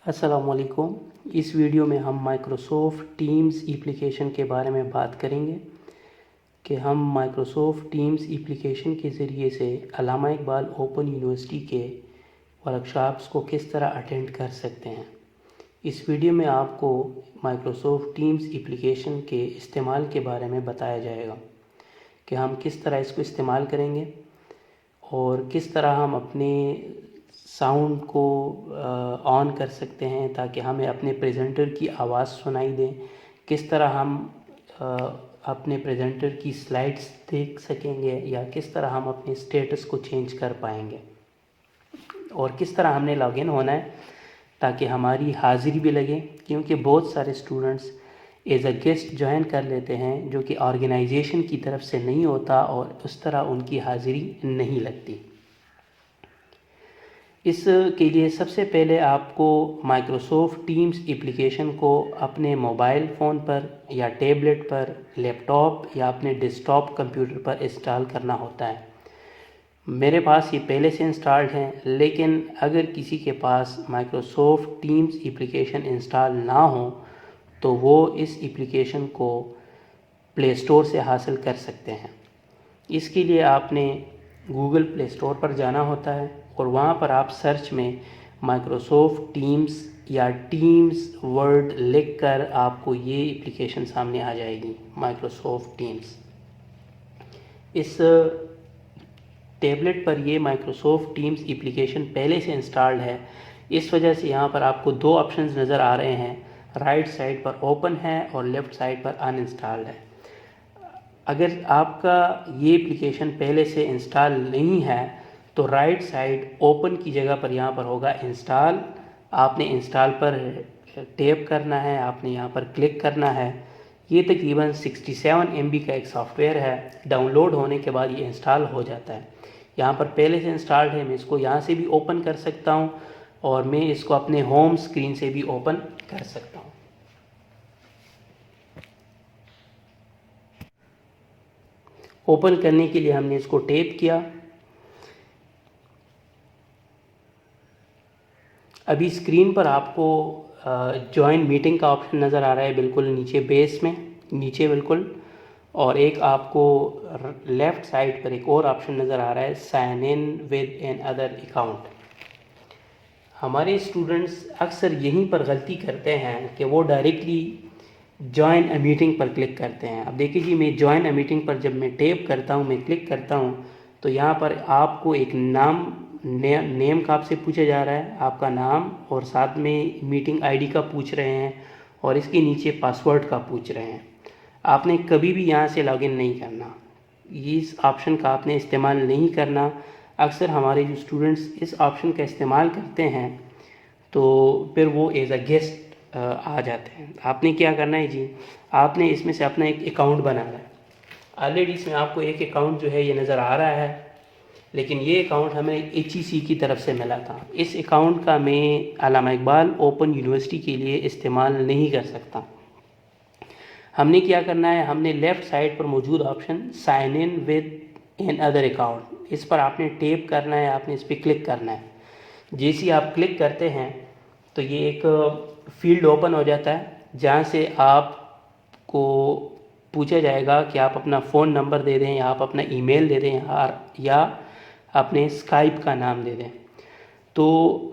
अस्सलामुअलैकुम। इस वीडियो में हम माइक्रोसॉफ्ट टीम्स एप्लीकेशन के बारे में बात करेंगे कि हम माइक्रोसॉफ्ट टीम्स एप्लीकेशन के ज़रिए से अल्लामा इकबाल ओपन यूनिवर्सिटी के वर्कशॉप्स को किस तरह अटेंड कर सकते हैं। इस वीडियो में आपको माइक्रोसॉफ्ट टीम्स एप्लीकेशन के इस्तेमाल के बारे में बताया जाएगा कि हम किस तरह इसको इस्तेमाल करेंगे और किस तरह हम अपने साउंड को ऑन कर सकते हैं ताकि हमें अपने प्रेजेंटर की आवाज़ सुनाई दे, किस तरह हम अपने प्रेजेंटर की स्लाइड्स देख सकेंगे या किस तरह हम अपने स्टेटस को चेंज कर पाएंगे और किस तरह हमने लॉगिन होना है ताकि हमारी हाज़िरी भी लगे, क्योंकि बहुत सारे students as a guest join कर लेते हैं जो कि ऑर्गेनाइजेशन की तरफ से नहीं होता और उस तरह उनकी हाज़िरी नहीं लगती। इसके लिए सबसे पहले आपको माइक्रोसॉफ्ट टीम्स एप्लीकेशन को अपने मोबाइल फ़ोन पर या टैबलेट पर, लैपटॉप या अपने डेस्कटॉप कंप्यूटर पर इंस्टॉल करना होता है। मेरे पास ये पहले से इंस्टॉल्ड है, लेकिन अगर किसी के पास माइक्रोसॉफ्ट टीम्स एप्लीकेशन इंस्टॉल ना हो तो वो इस एप्लीकेशन को प्ले स्टोर से हासिल कर सकते हैं। इसके लिए आपने गूगल प्ले स्टोर पर जाना होता है और वहाँ पर आप सर्च में माइक्रोसॉफ्ट टीम्स या टीम्स वर्ड लिख कर आपको ये एप्लीकेशन सामने आ जाएगी, माइक्रोसॉफ्ट टीम्स। इस टैबलेट पर ये माइक्रोसॉफ्ट टीम्स एप्लीकेशन पहले से इंस्टॉल्ड है, इस वजह से यहाँ पर आपको दो ऑप्शंस नज़र आ रहे हैं। राइट साइड पर ओपन है और लेफ़्ट साइड पर अनइंस्टॉल्ड है। अगर आपका ये एप्लीकेशन पहले से इंस्टॉल नहीं है तो राइट साइड ओपन की जगह पर यहाँ पर होगा इंस्टॉल। आपने इंस्टॉल पर टैप करना है, आपने यहाँ पर क्लिक करना है। ये तकरीबन 67 MB का एक सॉफ्टवेयर है। डाउनलोड होने के बाद ये इंस्टॉल हो जाता है। यहाँ पर पहले से इंस्टॉल्ड है, मैं इसको यहाँ से भी ओपन कर सकता हूँ और मैं इसको अपने होम स्क्रीन से भी ओपन कर सकता हूँ। ओपन करने के लिए हमने इसको टैप किया। अभी स्क्रीन पर आपको जॉइन मीटिंग का ऑप्शन नज़र आ रहा है, बिल्कुल नीचे बेस में नीचे बिल्कुल, और एक आपको लेफ़्ट साइड पर एक और ऑप्शन नज़र आ रहा है, sign in with another account. हमारे स्टूडेंट्स अक्सर यहीं पर गलती करते हैं कि वो डायरेक्टली जॉइन अ मीटिंग पर क्लिक करते हैं। अब देखिए जी, मैं जॉइन अ मीटिंग पर जब मैं टैप करता हूँ, मैं क्लिक करता हूँ तो यहाँ पर आपको एक नेम का आपसे पूछा जा रहा है, आपका नाम, और साथ में मीटिंग आईडी का पूछ रहे हैं और इसके नीचे पासवर्ड का पूछ रहे हैं। आपने कभी भी यहाँ से लॉगिन नहीं करना, इस ऑप्शन का आपने इस्तेमाल नहीं करना। अक्सर हमारे जो स्टूडेंट्स इस ऑप्शन का इस्तेमाल करते हैं तो फिर वो एज अ गेस्ट आ जाते हैं। आपने क्या करना है जी, आपने इसमें से अपना एक अकाउंट बनाना है। ऑलरेडी इसमें आपको एक अकाउंट जो है ये नज़र आ रहा है, लेकिन ये अकाउंट हमें HEC की तरफ से मिला था। इस अकाउंट का मैं अल्लामा इकबाल ओपन यूनिवर्सिटी के लिए इस्तेमाल नहीं कर सकता। हमने क्या करना है, हमने लेफ़्ट साइड पर मौजूद option sign in with another account, इस पर आपने टैप करना है, आपने इस पर क्लिक करना है। जैसे ही आप क्लिक करते हैं तो ये एक फील्ड ओपन हो जाता है जहाँ से आपको पूछा जाएगा कि आप अपना फ़ोन नंबर दे दें या आप अपना ईमेल दे दें या अपने स्काइप का नाम दे दें। तो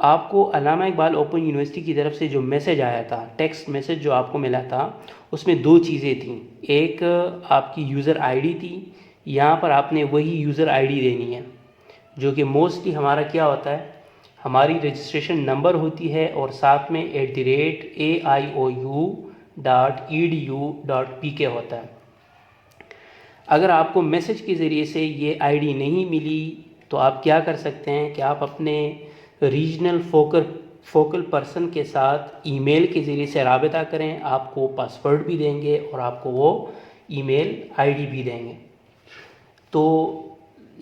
आपको अल्लामा इकबाल ओपन यूनिवर्सिटी की तरफ से जो मैसेज आया था, टेक्स्ट मैसेज जो आपको मिला था, उसमें दो चीज़ें थी। एक आपकी यूज़र आईडी थी, यहाँ पर आपने वही यूज़र आईडी देनी है जो कि मोस्टली हमारा क्या होता है, हमारी रजिस्ट्रेशन नंबर होती है और साथ में @aiou.edu.pk होता है। अगर आपको मैसेज के ज़रिए से ये आईडी नहीं मिली तो आप क्या कर सकते हैं कि आप अपने रीजनल फोकल पर्सन के साथ ईमेल के ज़रिए से राबिता करें। आपको पासवर्ड भी देंगे और आपको वो ईमेल आईडी भी देंगे। तो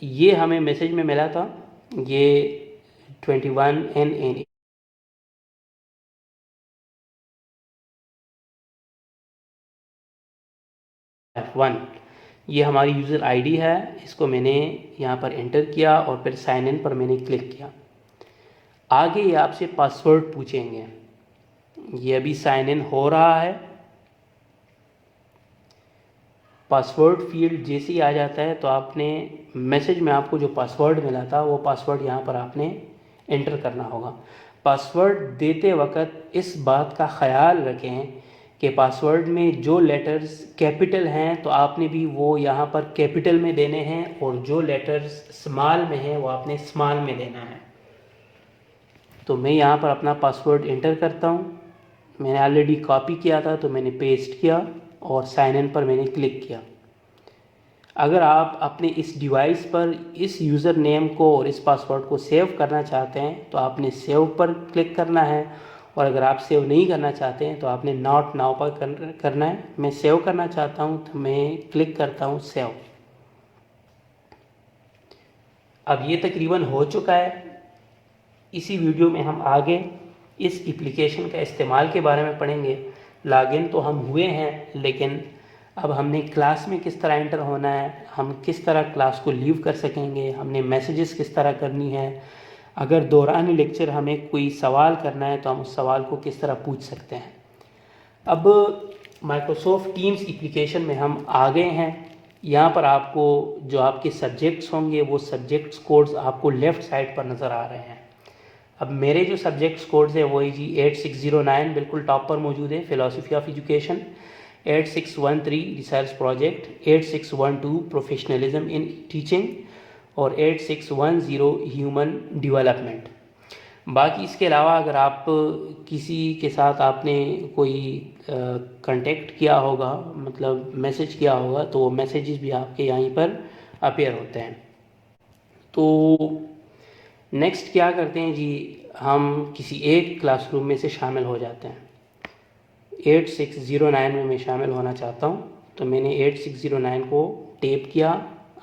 ये हमें मैसेज में मिला था, ये 21NN F1 ये हमारी यूज़र आईडी है। इसको मैंने यहाँ पर एंटर किया और फिर साइन इन पर मैंने क्लिक किया। आगे ये आपसे पासवर्ड पूछेंगे। ये अभी साइन इन हो रहा है। पासवर्ड फील्ड जैसे ही आ जाता है तो आपने मैसेज में आपको जो पासवर्ड मिला था वो पासवर्ड यहाँ पर आपने एंटर करना होगा। पासवर्ड देते वक्त इस बात का ख्याल रखें कि पासवर्ड में जो लेटर्स कैपिटल हैं तो आपने भी वो यहाँ पर कैपिटल में देने हैं, और जो लेटर्स स्मॉल में हैं वो आपने स्मॉल में देना है। तो मैं यहाँ पर अपना पासवर्ड एंटर करता हूँ। मैंने ऑलरेडी कॉपी किया था तो मैंने पेस्ट किया और साइन इन पर मैंने क्लिक किया। अगर आप अपने इस डिवाइस पर इस यूज़र नेम को और इस पासवर्ड को सेव करना चाहते हैं तो आपने सेव पर क्लिक करना है, और अगर आप सेव नहीं करना चाहते हैं तो आपने नॉट नाउ पर करना है। मैं सेव करना चाहता हूं तो मैं क्लिक करता हूं सेव। अब ये तकरीबन हो चुका है। इसी वीडियो में हम आगे इस एप्लीकेशन का इस्तेमाल के बारे में पढ़ेंगे। लॉगिन तो हम हुए हैं, लेकिन अब हमने क्लास में किस तरह एंटर होना है, हम किस तरह क्लास को लीव कर सकेंगे, हमने मैसेजेस किस तरह करनी है, अगर दौरान लेक्चर हमें कोई सवाल करना है तो हम उस सवाल को किस तरह पूछ सकते हैं। अब माइक्रोसॉफ्ट टीम्स एप्लीकेशन में हम आ गए हैं। यहाँ पर आपको जो आपके सब्जेक्ट्स होंगे वो सब्जेक्ट्स कोड्स आपको लेफ़्ट साइड पर नज़र आ रहे हैं। अब मेरे जो सब्जेक्ट्स कोड्स है वही जी 8609 बिल्कुल टॉप पर मौजूद है, philosophy of education, 8613 research project, 8612 professionalism in teaching और 8610 ह्यूमन डेवलपमेंट। बाकी इसके अलावा अगर आप किसी के साथ आपने कोई कांटेक्ट किया होगा, मतलब मैसेज किया होगा, तो वो मैसेजेस भी आपके यहीं पर अपीयर होते हैं। तो नेक्स्ट क्या करते हैं जी, हम किसी एक क्लासरूम में से शामिल हो जाते हैं। 8609 में मैं शामिल होना चाहता हूँ, तो मैंने 8609 को टैप किया।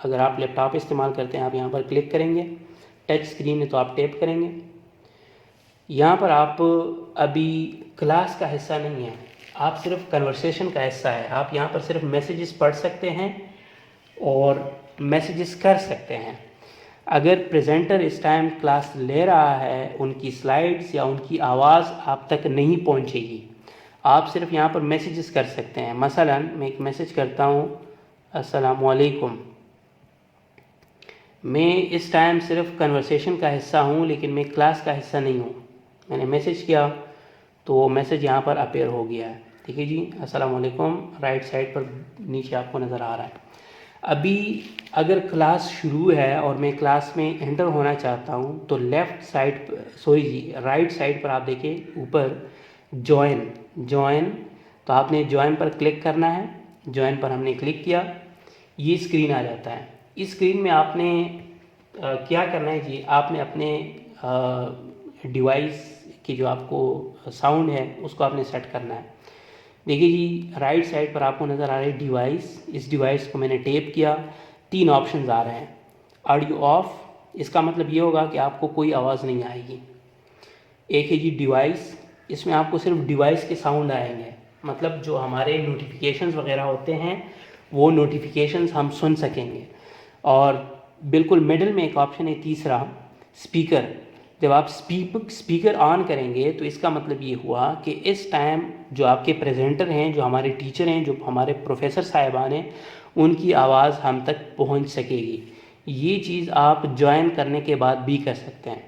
अगर आप लैपटॉप इस्तेमाल करते हैं आप यहाँ पर क्लिक करेंगे, टच स्क्रीन है तो आप टैप करेंगे। यहाँ पर आप अभी क्लास का हिस्सा नहीं है, आप सिर्फ कन्वर्सेशन का हिस्सा है। आप यहाँ पर सिर्फ मैसेजेस पढ़ सकते हैं और मैसेजेस कर सकते हैं। अगर प्रेजेंटर इस टाइम क्लास ले रहा है, उनकी स्लाइड्स या उनकी आवाज़ आप तक नहीं पहुँचेगी। आप सिर्फ यहाँ पर मैसेजेस कर सकते हैं। मसलन मैं एक मैसेज करता हूँ, अस्सलामुअलैकुम। मैं इस टाइम सिर्फ कन्वर्सेशन का हिस्सा हूँ, लेकिन मैं क्लास का हिस्सा नहीं हूँ। मैंने मैसेज किया तो वो मैसेज यहाँ पर अपीयर हो गया है। ठीक है जी, अस्सलामुअलैकुम राइट साइड पर नीचे आपको नज़र आ रहा है। अभी अगर क्लास शुरू है और मैं क्लास में एंटर होना चाहता हूँ तो लेफ़्ट साइड, राइट साइड पर आप देखिए ऊपर ज्वाइन, तो आपने ज्वाइन पर क्लिक करना है। ज्वाइन पर हमने क्लिक किया, ये स्क्रीन आ जाता है। इस स्क्रीन में आपने क्या करना है जी, आपने अपने डिवाइस की जो आपको साउंड है उसको आपने सेट करना है। देखिए जी, राइट साइड पर आपको नज़र आ रहा है डिवाइस। इस डिवाइस को मैंने टैप किया, 3 ऑप्शंस आ रहे हैं। ऑडियो ऑफ, इसका मतलब ये होगा कि आपको कोई आवाज़ नहीं आएगी। एक है जी डिवाइस, इसमें आपको सिर्फ डिवाइस के साउंड आएंगे, मतलब जो हमारे नोटिफिकेशंस वगैरह होते हैं वो नोटिफिकेशंस हम सुन सकेंगे। और बिल्कुल मिडिल में एक ऑप्शन है तीसरा, स्पीकर। जब आप स्पीकर ऑन करेंगे तो इसका मतलब ये हुआ कि इस टाइम जो आपके प्रेजेंटर हैं, जो हमारे टीचर हैं, जो हमारे प्रोफेसर साहिबान हैं, उनकी आवाज़ हम तक पहुंच सकेगी। ये चीज़ आप ज्वाइन करने के बाद भी कर सकते हैं।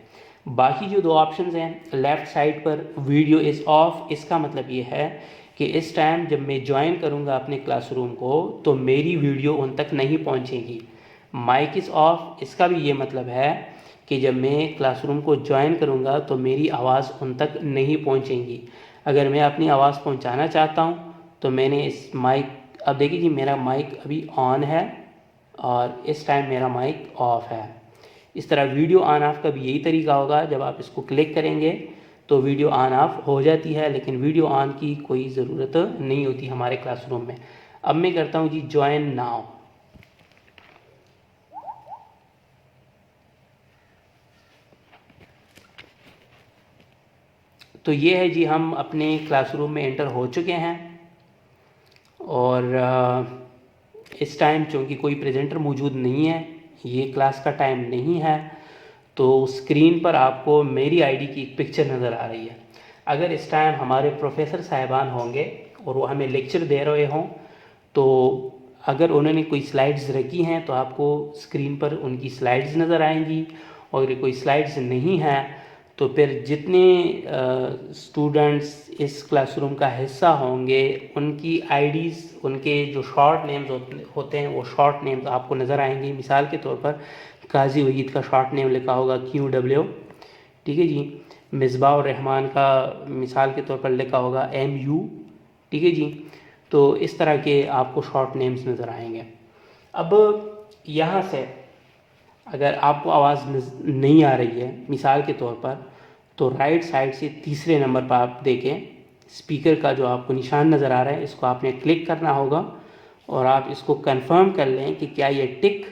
बाकी जो 2 ऑप्शंस हैं लेफ़्ट साइड पर, वीडियो इज़ ऑफ, इसका मतलब ये है कि इस टाइम जब मैं ज्वाइन करूँगा अपने क्लासरूम को तो मेरी वीडियो उन तक नहीं पहुँचेगी। माइक इज़ ऑफ, इसका भी ये मतलब है कि जब मैं क्लासरूम को ज्वाइन करूँगा तो मेरी आवाज़ उन तक नहीं पहुँचेगी। अगर मैं अपनी आवाज़ पहुँचाना चाहता हूँ तो मैंने इस माइक, अब देखिए जी मेरा माइक अभी ऑन है और इस टाइम मेरा माइक ऑफ है। इस तरह वीडियो ऑन ऑफ का भी यही तरीका होगा, जब आप इसको क्लिक करेंगे तो वीडियो ऑन ऑफ हो जाती है, लेकिन वीडियो ऑन की कोई ज़रूरत नहीं होती हमारे क्लासरूम में। अब मैं करता हूँ जी ज्वाइन नाउ। तो ये है जी, हम अपने क्लासरूम में एंटर हो चुके हैं और इस टाइम चूँकि कोई प्रेजेंटर मौजूद नहीं है, ये क्लास का टाइम नहीं है, तो स्क्रीन पर आपको मेरी आईडी की एक पिक्चर नज़र आ रही है। अगर इस टाइम हमारे प्रोफेसर साहिबान होंगे और वो हमें लेक्चर दे रहे हों, तो अगर उन्होंने कोई स्लाइड्स रखी हैं तो आपको स्क्रीन पर उनकी स्लाइड्स नज़र आएंगी, और अगर कोई स्लाइड्स नहीं हैं तो फिर जितने स्टूडेंट्स इस क्लासरूम का हिस्सा होंगे उनकी आईडीज़, उनके जो शॉर्ट नेम्स होते हैं वो शॉर्ट नेम्स आपको नज़र आएंगे। मिसाल के तौर पर काजी वहीद का शॉर्ट नेम लिखा होगा QW, ठीक है जी। मिसबाह रहमान का मिसाल के तौर पर लिखा होगा MU, ठीक है जी। तो इस तरह के आपको शॉर्ट नेम्स नज़र आएंगे। अब यहाँ से अगर आपको आवाज़ नहीं आ रही है मिसाल के तौर पर, तो राइट साइड से तीसरे नंबर पर आप देखें स्पीकर का जो आपको निशान नज़र आ रहा है, इसको आपने क्लिक करना होगा और आप इसको कंफर्म कर लें कि क्या ये टिक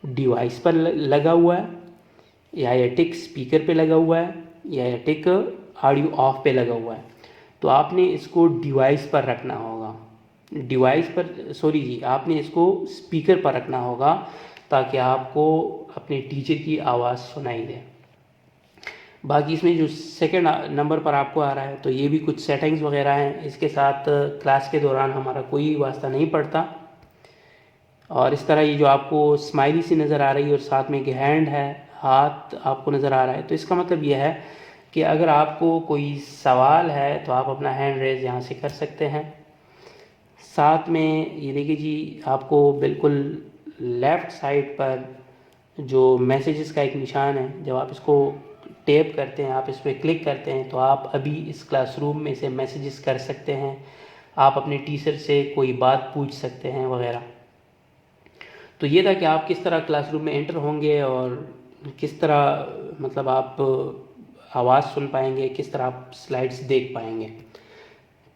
डिवाइस पर लगा हुआ है, या ये टिक स्पीकर पे लगा हुआ है, या ये टिक ऑडियो ऑफ पे लगा हुआ है। तो आपने इसको डिवाइस पर रखना होगा, आपने इसको स्पीकर पर रखना होगा ताकि आपको अपने टीचर की आवाज़ सुनाई दे। बाकी इसमें जो सेकंड नंबर पर आपको आ रहा है, तो ये भी कुछ सेटिंग्स वगैरह हैं, इसके साथ क्लास के दौरान हमारा कोई वास्ता नहीं पड़ता। और इस तरह ये जो आपको स्माइली सी नज़र आ रही है और साथ में एक हैंड है, हाथ आपको नज़र आ रहा है, तो इसका मतलब ये है कि अगर आपको कोई सवाल है तो आप अपना हैंड रेज यहाँ से कर सकते हैं। साथ में ये देखिए जी, आपको बिल्कुल लेफ़्ट साइड पर जो मैसेजेस का एक निशान है, जब आप इसको टैप करते हैं, आप इस पर क्लिक करते हैं, तो आप अभी इस क्लासरूम में से मैसेजेस कर सकते हैं, आप अपने टीचर से कोई बात पूछ सकते हैं वगैरह। तो ये था कि आप किस तरह क्लासरूम में एंटर होंगे और किस तरह मतलब आप आवाज़ सुन पाएंगे, किस तरह आप स्लाइड्स देख पाएंगे।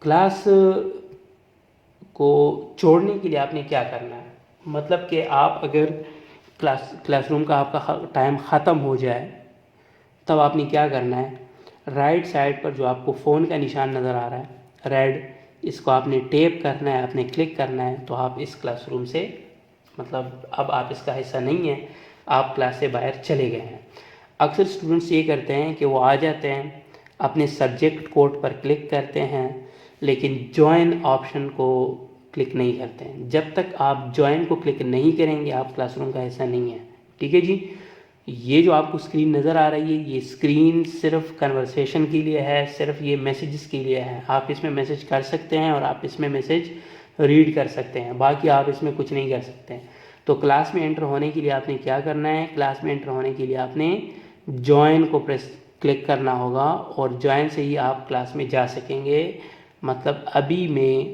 क्लास को छोड़ने के लिए आपने क्या करना है, मतलब कि आप अगर क्लासरूम का आपका टाइम ख़त्म हो जाए तब आपने क्या करना है, राइट साइड पर जो आपको फ़ोन का निशान नज़र आ रहा है रेड, इसको आपने टैप करना है, आपने क्लिक करना है, तो आप इस क्लासरूम से मतलब अब आप इसका हिस्सा नहीं है, आप क्लास से बाहर चले गए हैं। अक्सर स्टूडेंट्स ये करते हैं कि वो आ जाते हैं, अपने सब्जेक्ट कोड पर क्लिक करते हैं, लेकिन जॉइन ऑप्शन को क्लिक नहीं करते हैं। जब तक आप जॉइन को क्लिक नहीं करेंगे आप क्लासरूम का हिस्सा नहीं है, ठीक है जी। ये जो आपको स्क्रीन नज़र आ रही है, ये स्क्रीन सिर्फ कन्वर्सेशन के लिए है, सिर्फ ये मैसेजेस के लिए है। आप इसमें मैसेज कर सकते हैं और आप इसमें मैसेज रीड कर सकते हैं, बाकी आप इसमें कुछ नहीं कर सकते हैं। तो क्लास में एंटर होने के लिए आपने क्या करना है, क्लास में एंटर होने के लिए आपने जॉइन को क्लिक करना होगा और जॉइन से ही आप क्लास में जा सकेंगे। मतलब अभी मैं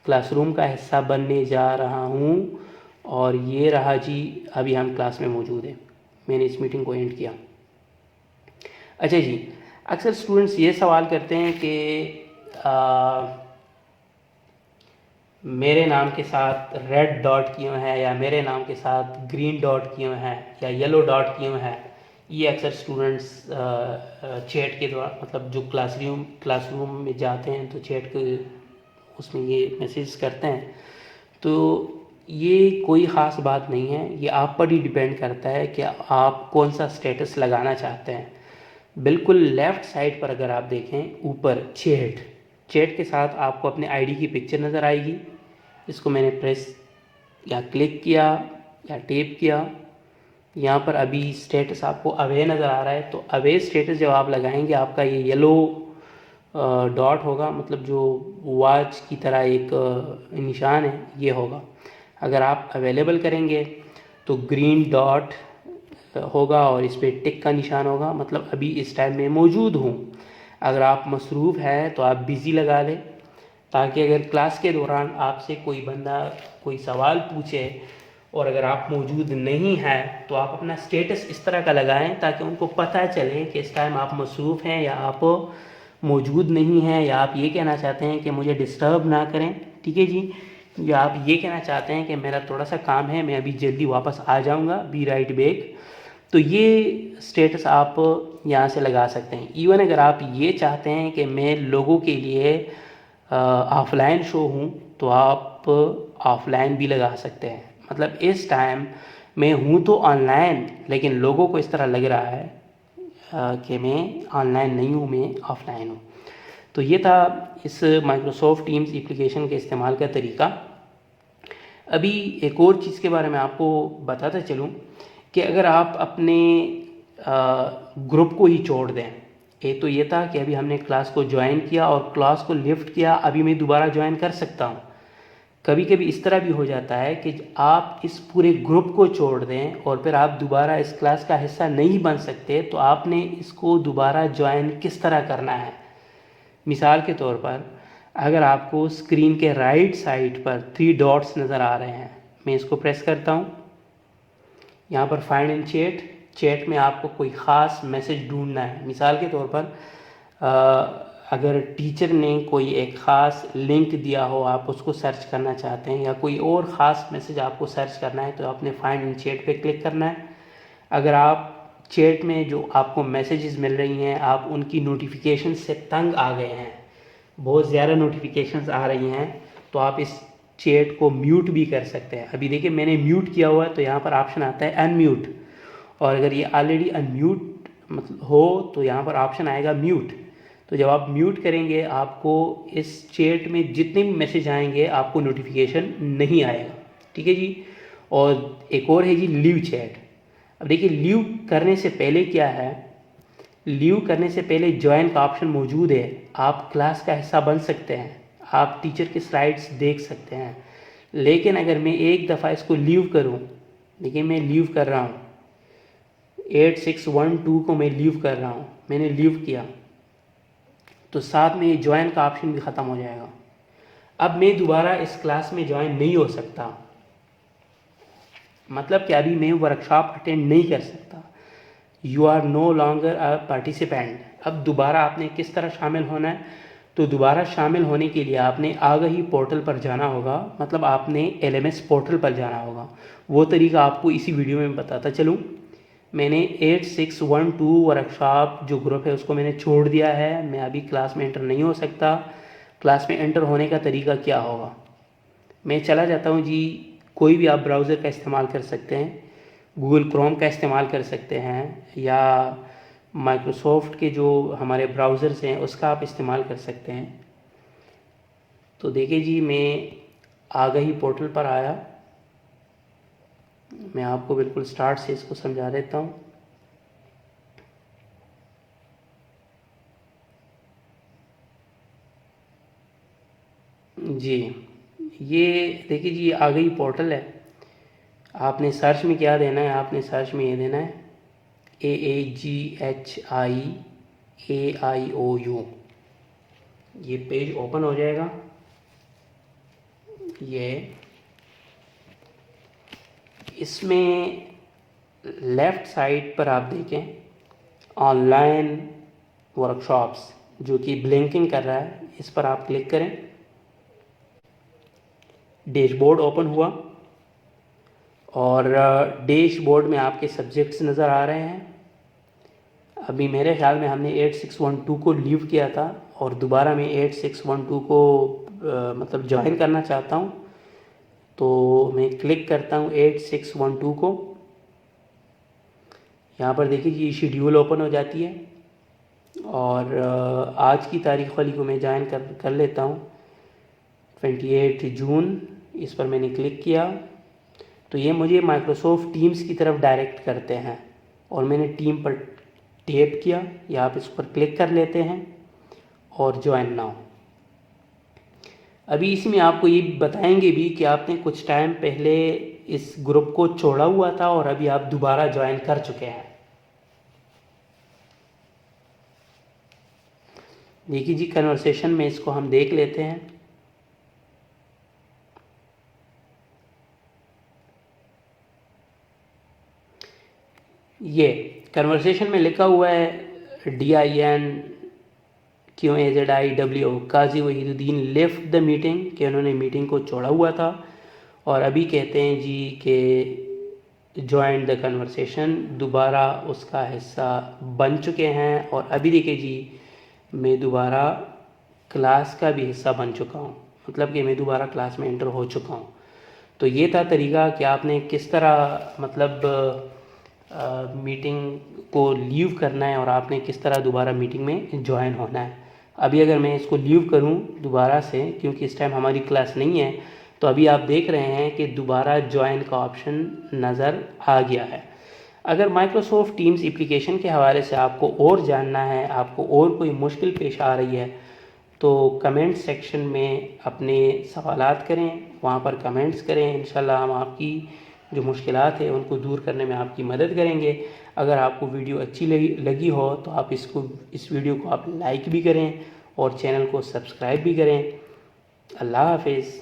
क्लासरूम का हिस्सा बनने जा रहा हूँ और ये रहा जी, अभी हम क्लास में मौजूद हैं। मैंने इस मीटिंग को एंड किया। अच्छा जी, अक्सर स्टूडेंट्स ये सवाल करते हैं कि मेरे नाम के साथ रेड डॉट क्यों है, या मेरे नाम के साथ ग्रीन डॉट क्यों है, या येलो डॉट क्यों है। ये अक्सर स्टूडेंट्स चैट के द्वारा मतलब जो क्लासरूम में जाते हैं तो चैट के उसमें ये मैसेज करते हैं। तो ये कोई ख़ास बात नहीं है, ये आप पर ही डिपेंड करता है कि आप कौन सा स्टेटस लगाना चाहते हैं। बिल्कुल लेफ़्ट साइड पर अगर आप देखें ऊपर चैट के साथ आपको अपने आईडी की पिक्चर नज़र आएगी। इसको मैंने प्रेस या क्लिक किया या टैप किया, यहाँ पर अभी स्टेटस आपको अवे नज़र आ रहा है। तो अवे स्टेटस जब आप लगाएंगे आपका ये येलो डॉट होगा, मतलब जो वॉच की तरह एक निशान है ये होगा। अगर आप अवेलेबल करेंगे तो ग्रीन डॉट होगा और इस पर टिक का निशान होगा, मतलब अभी इस टाइम में मौजूद हूँ। अगर आप मसरूफ़ हैं तो आप बिज़ी लगा लें, ताकि अगर क्लास के दौरान आपसे कोई बंदा कोई सवाल पूछे और अगर आप मौजूद नहीं हैं तो आप अपना स्टेटस इस तरह का लगाएं ताकि उनको पता चले कि इस टाइम आप मसरूफ़ हैं या आप मौजूद नहीं हैं, या आप ये कहना चाहते हैं कि मुझे डिस्टर्ब ना करें, ठीक है जी, या आप ये कहना चाहते हैं कि मेरा थोड़ा सा काम है, मैं अभी जल्दी वापस आ जाऊंगा, बी राइट बैक। तो ये स्टेटस आप यहाँ से लगा सकते हैं। इवन अगर आप ये चाहते हैं कि मैं लोगों के लिए ऑफलाइन शो हूँ तो आप ऑफलाइन भी लगा सकते हैं। मतलब इस टाइम मैं हूँ तो ऑनलाइन, लेकिन लोगों को इस तरह लग रहा है कि मैं ऑनलाइन नहीं हूँ, मैं ऑफलाइन हूँ। तो ये था इस माइक्रोसॉफ्ट टीम्स एप्लीकेशन के इस्तेमाल का तरीका। अभी एक और चीज़ के बारे में आपको बताता चलूँ कि अगर आप अपने ग्रुप को ही छोड़ दें, एक तो ये था कि अभी हमने क्लास को ज्वाइन किया और क्लास को लिफ्ट किया, अभी मैं दोबारा ज्वाइन कर सकता हूँ। कभी कभी इस तरह भी हो जाता है कि आप इस पूरे ग्रुप को छोड़ दें और फिर आप दोबारा इस क्लास का हिस्सा नहीं बन सकते, तो आपने इसको दोबारा ज्वाइन किस तरह करना है। मिसाल के तौर पर अगर आपको स्क्रीन के राइट साइड पर 3 डॉट्स नज़र आ रहे हैं, मैं इसको प्रेस करता हूँ, यहाँ पर फाइंड इन चैट में आपको कोई ख़ास मैसेज ढूंढना है। मिसाल के तौर पर अगर टीचर ने कोई एक ख़ास लिंक दिया हो, आप उसको सर्च करना चाहते हैं, या कोई और ख़ास मैसेज आपको सर्च करना है, तो आपने फाइंड इन चैट पे क्लिक करना है। अगर आप चैट में जो आपको मैसेजेस मिल रही हैं, आप उनकी नोटिफिकेशन से तंग आ गए हैं, बहुत ज़्यादा नोटिफिकेशंस आ रही हैं, तो आप इस चैट को म्यूट भी कर सकते हैं। अभी देखिए मैंने म्यूट किया हुआ है, तो यहाँ पर ऑप्शन आता है अनम्यूट, और अगर ये ऑलरेडी अनम्यूट मतलब हो तो यहाँ पर ऑप्शन आएगा म्यूट। तो जब आप म्यूट करेंगे, आपको इस चैट में जितने भी मैसेज आएंगे आपको नोटिफिकेशन नहीं आएगा, ठीक है जी। और एक और है जी लीव चैट। अब देखिए लीव करने से पहले क्या है, लीव करने से पहले ज्वाइन का ऑप्शन मौजूद है, आप क्लास का हिस्सा बन सकते हैं, आप टीचर के स्लाइड्स देख सकते हैं। लेकिन अगर मैं एक दफ़ा इसको लीव करूं, देखिए मैं लीव कर रहा हूं, 8612 को मैं लीव कर रहा हूं, मैंने लीव किया, तो साथ में ये ज्वाइन का ऑप्शन भी ख़त्म हो जाएगा। अब मैं दोबारा इस क्लास में ज्वाइन नहीं हो सकता, मतलब कि अभी मैं वर्कशॉप अटेंड नहीं कर सकता। You are no longer a participant. अब दोबारा आपने किस तरह शामिल होना है, तो दोबारा शामिल होने के लिए आपने आगाही पोर्टल पर जाना होगा, मतलब आपने LMS पोर्टल पर जाना होगा। वो तरीका आपको इसी वीडियो में बताता चलूँ। मैंने 8612 वर्कशॉप जो ग्रुप है उसको मैंने छोड़ दिया है, मैं अभी क्लास में एंटर नहीं हो सकता। क्लास में एंटर होने का तरीका क्या होगा, मैं चला जाता हूँ जी, कोई भी आप ब्राउज़र का इस्तेमाल कर सकते हैं, गूगल क्रोम का इस्तेमाल कर सकते हैं, या माइक्रोसॉफ्ट के जो हमारे ब्राउज़र्स हैं उसका आप इस्तेमाल कर सकते हैं। तो देखिए जी मैं आगाही पोर्टल पर आया, मैं आपको बिल्कुल स्टार्ट से इसको समझा देता हूँ। जी ये देखिए जी आगाही पोर्टल है। आपने सर्च में क्या देना है, आपने सर्च में ये देना है AAGHIAIOU। ये पेज ओपन हो जाएगा। ये इसमें लेफ़्ट साइड पर आप देखें ऑनलाइन वर्कशॉप्स, जो कि ब्लिंकिंग कर रहा है, इस पर आप क्लिक करें। डैशबोर्ड ओपन हुआ और डैशबोर्ड में आपके सब्जेक्ट्स नज़र आ रहे हैं। अभी मेरे ख्याल में हमने 8612 को लीव किया था और दोबारा मैं 8612 को मतलब ज्वाइन करना चाहता हूँ, तो मैं क्लिक करता हूँ 8612 को। यहाँ पर देखिए ये शेड्यूल ओपन हो जाती है और आज की तारीख वाली को मैं ज्वाइन कर लेता हूँ, 28 जून। इस पर मैंने क्लिक किया तो ये मुझे माइक्रोसॉफ्ट टीम्स की तरफ डायरेक्ट करते हैं और मैंने टीम पर टैप किया, या आप इस पर क्लिक कर लेते हैं और ज्वाइन नाउ। अभी इसमें आपको ये बताएंगे भी कि आपने कुछ टाइम पहले इस ग्रुप को छोड़ा हुआ था और अभी आप दोबारा ज्वाइन कर चुके हैं। देखिए जी कन्वर्सेशन में इसको हम देख लेते हैं। ये कन्वर्सेशन में लिखा हुआ है DINQAZIW Kazi Wahiduddin left the meeting, कि उन्होंने मीटिंग को छोड़ा हुआ था और अभी कहते हैं जी कि ज्वाइन द कन्वर्सेशन, दोबारा उसका हिस्सा बन चुके हैं। और अभी देखिए जी मैं दोबारा क्लास का भी हिस्सा बन चुका हूँ, मतलब कि मैं दोबारा क्लास में एंटर हो चुका हूँ। तो ये था तरीका कि आपने किस तरह मतलब मीटिंग को लीव करना है और आपने किस तरह दोबारा मीटिंग में ज्वाइन होना है। अभी अगर मैं इसको लीव करूं दोबारा से, क्योंकि इस टाइम हमारी क्लास नहीं है, तो अभी आप देख रहे हैं कि दोबारा ज्वाइन का ऑप्शन नज़र आ गया है। अगर माइक्रोसॉफ्ट टीम्स एप्लीकेशन के हवाले से आपको और जानना है, आपको और कोई मुश्किल पेश आ रही है, तो कमेंट सेक्शन में अपने सवालात करें, वहाँ पर कमेंट्स करें। इंशाल्लाह हम आपकी जो मुश्किलात है उनको दूर करने में आपकी मदद करेंगे। अगर आपको वीडियो अच्छी लगी हो तो आप इस वीडियो को आप लाइक भी करें और चैनल को सब्सक्राइब भी करें। अल्लाह हाफिज़।